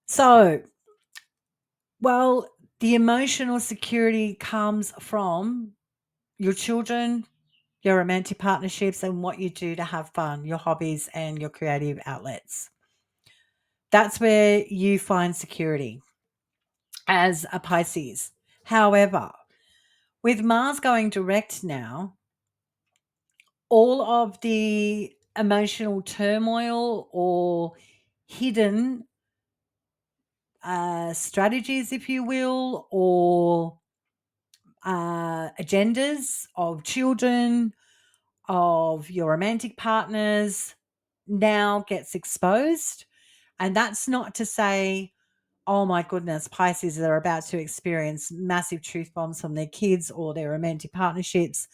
So, well, the emotional security comes from your children, your romantic partnerships, and what you do to have fun, your hobbies and your creative outlets. That's where you find security as a Pisces. However, with Mars going direct now, all of the emotional turmoil or hidden strategies, if you will, or agendas of children, of your romantic partners now gets exposed. And that's not to say, oh my goodness, Pisces are about to experience massive truth bombs from their kids or their romantic partnerships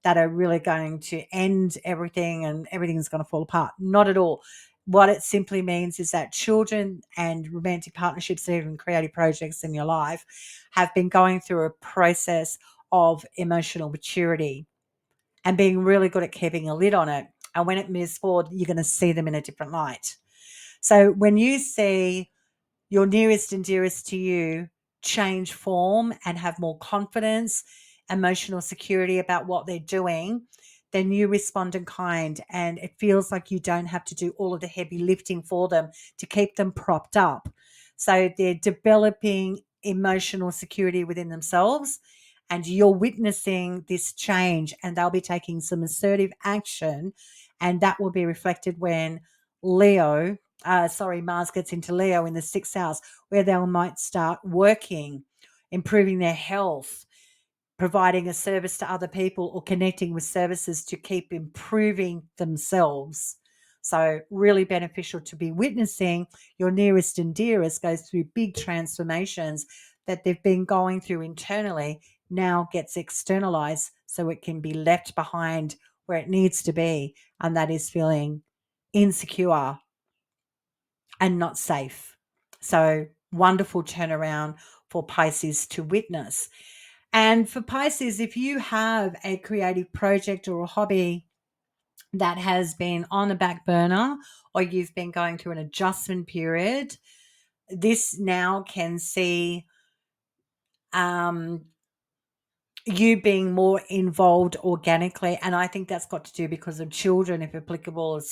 that are really going to end everything and everything's going to fall apart. Not at all. What it simply means is that children and romantic partnerships and even creative projects in your life have been going through a process of emotional maturity and being really good at keeping a lid on it. And when it moves forward, you're going to see them in a different light. So when you see your nearest and dearest to you change form and have more confidence, emotional security about what they're doing, then you respond in kind, and it feels like you don't have to do all of the heavy lifting for them to keep them propped up. So they're developing emotional security within themselves, and you're witnessing this change, and they'll be taking some assertive action, and that will be reflected when Mars gets into Leo in the sixth house, where they might start working, improving their health, providing a service to other people, or connecting with services to keep improving themselves. So really beneficial to be witnessing your nearest and dearest go through big transformations that they've been going through internally, now gets externalized so it can be left behind where it needs to be, and that is feeling insecure and not safe. So wonderful turnaround for Pisces to witness. And for Pisces, if you have a creative project or a hobby that has been on the back burner, or you've been going through an adjustment period, this now can see you being more involved organically. And I think that's got to do because of children, if applicable, a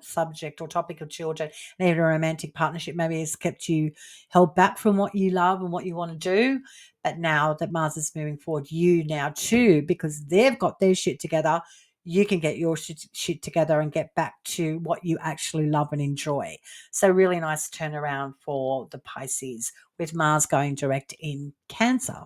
subject or topic of children, and even a romantic partnership maybe has kept you held back from what you love and what you want to do. But now that Mars is moving forward, you now too, because they've got their shit together, you can get your shit together and get back to what you actually love and enjoy. So really nice turnaround for the Pisces with Mars going direct in Cancer.